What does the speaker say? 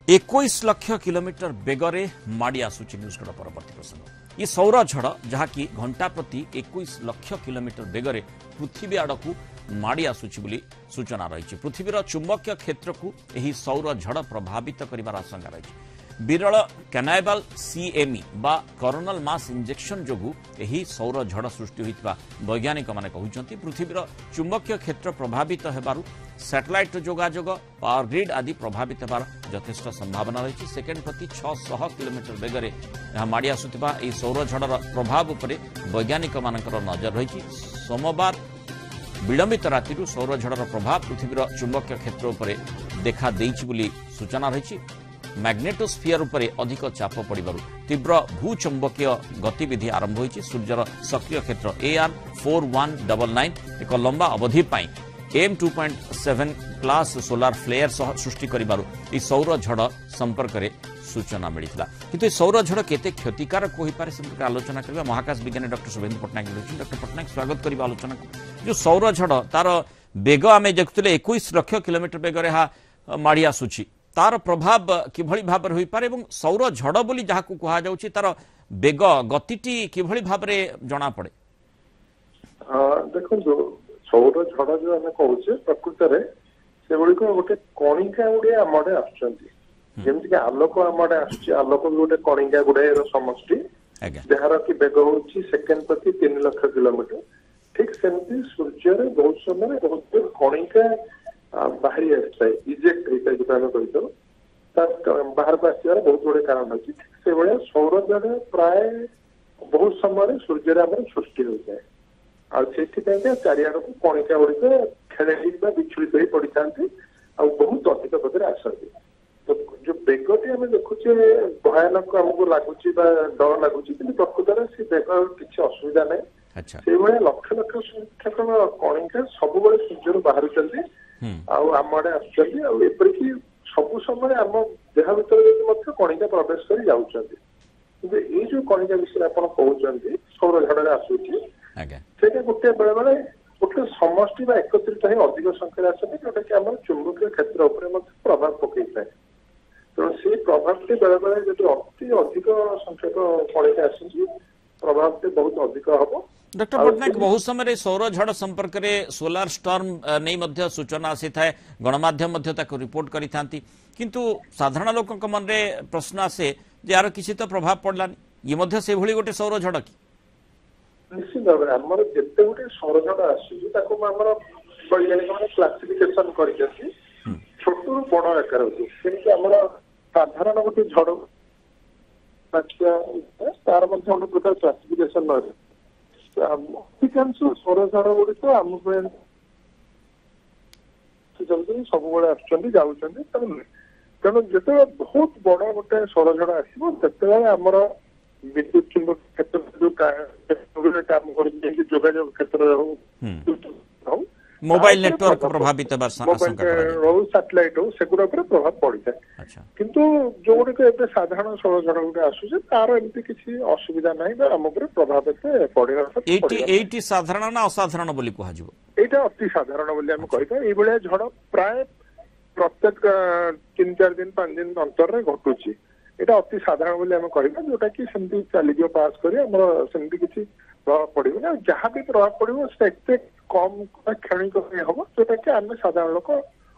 21 lakh kilometre बेगरे माड़ी आसुची न्यूजगढ़ परवर्ती प्रसंग ये सौर झड़ जहाँकि घंटा प्रति 21 लाख किलोमीटर बेगरे पृथ्वी आड़क माड़ी आसुची बोली सूचना रही। पृथ्वीर चुंबकीय क्षेत्र को यही सौर झड़ प्रभावित कर आशंका रही। विरल कैनाइवाल सीएमई बा कोरोनल मास इंजेक्शन जोगु यही सौर झड़ सृष्टि होता वैज्ञानिक माने कहउछंती। पृथ्वीर चुंबकीय क्षेत्र प्रभावित हेबारु सैटेलाइट जोगाजोग पावर ग्रिड आदि प्रभावित हेबार यथेष्ट संभावना रही। सेकेंड प्रति 600 किलोमीटर बेगरे माड़ी आसुथिबा एही सौर झड़र प्रभाव उपरे वैज्ञानिक मानकर नजर रही। सोमवार विलंबित राति सौर झड़र प्रभाव पृथ्वीर चुंबकीय क्षेत्र उपरे देखा देइछि बोली सूचना रही। मैग्नेटोस्फियर उपरे अधिक चाप पड़िबारु तीव्र भूचुंबकीय गतिविधि आरंभ होइछि। सूर्यर सक्रिय क्षेत्र AR4199 एक लंबा अवधि पाई M2.7 क्लास सोलार फ्लेयर सृष्टि करिबारु ई सौर झड़ संपर्क में सूचना मिलता। किंतु सौर झड़ केते क्षतिकारक होई पारे संपर्क आलोचना करबा महाकाश विज्ञानी डॉक्टर शुभेंदु पटनायक रहउछन। डॉक्टर पटनायक स्वागत करिबा आलोचना को। जो सौर झड़ तार बेग आमे देखुतले 21 लाख किलोमीटर बेगरे हा माड़ी आसुछि तार प्रभाव किभଳି भाବରେ होई पारे एवं सौर झड़ बोली जाहाकू कहा जाउछि तार बेग गतिटी किभଳି भाବରେ जणा पड़े। देखो सौर झड़ जो आम कहे प्रकृत में से गुड़िक गोटे कणिका गुड़े आम आड़े आसुचंती। जेमती कि आलोक आम आड़े आसुची आलोक भी गोटे कणिका गुड़े समष्टि जार कि बेग हूँ सेकेंड प्रति 3 लाख किलोमीटर। ठीक सेमती सूर्य बहुत समय बहुत कणिका बाहरी आए इजेक्ट होता है जो कही बाहर को आसार बहुत गुड़े कारण अच्छी। से भाया सौर झड़ प्राय बहुत समय सूर्य आम सृष्टि होता है आईपाई चारिआड़ को कणिका गुड़िक खेल विच्छुड़ित हो पड़ी था बहुत अधिक पदे आसती। तो जो बेगटी आम देखुचे भयानक आमको लगुच डर लगुच कि प्रकृत में से बेग किसी असुविधा ना से भाया लक्ष लक्ष संख्यक कणिका सब सूर्य बाहर आम आड़े आसपरिक सब समय आम देह भर कणिका प्रवेश कर जाऊँगी। कि ये जो कणिका विषय आप कहते सौर झड़ आसूची से गोटे बेले बेले गोटे समष्टि एकत्रित हो अधिक संख्या आसती जोटा कि आम चुंबकीय क्षेत्र उपर प्रभाव पकई थाए। तेणु से प्रभाव बेले बेले जो अति अधिक संख्यक कणिका आसी प्रभाव बहुत अधिक हम। डॉक्टर पटनायक बहुत समय सौर झड़ संपर्क में सोलार स्टॉर्म नहीं सूचना आसी थाए गणमाध्यम रिपोर्ट करी थांती किंतु साधारण लोक मन में प्रश्न आसे यार किसी तो प्रभाव पड़लानी ये से भली गोटे सौर झड़ कि निश्चित भाव में आमर जिते गोटे सौर झड़ आमर वैज्ञानिक मैंने क्लासिफिकेशन कर छोट रु बड़ आकार होती आमर साधारण गोटे झड़ तार गोटे प्रकार क्लासिफिकेशन न अधिकांश सौर झड़ गुड़िक आम सब आसुँच जाऊँच तेणु जिते बहुत बड़ गोटे सौर झड़ आसते आमर विद्युत चुंबक क्षेत्र जो काम कर जोगाजोग क्षेत्र हो मोबाइल नेटवर्क प्रभावित रो सैटेलाइट हो सेगुड़ा प्रभाव पड़ी था। किंतु जो गुड़िक ए साधारण सौर झड़ गुटे आसूचे तार एमती किसी असुविधा ना आम प्रभाव पड़े। साधारण ना असाधारण बोली कह यहाँ अति साधारण बोली आम कह झड़ प्राय प्रत्येक 3-4 दिन 5 दिन अंतर घटुची यहाँ अति साधारण बोली आम कह जोटा कि सेमती चलीज पास कर सेमती किसी प्रभाव पड़े जहाँ भी प्रभाव पड़ो से कम क्षणिक हम जोटा कि आम साधारण लोक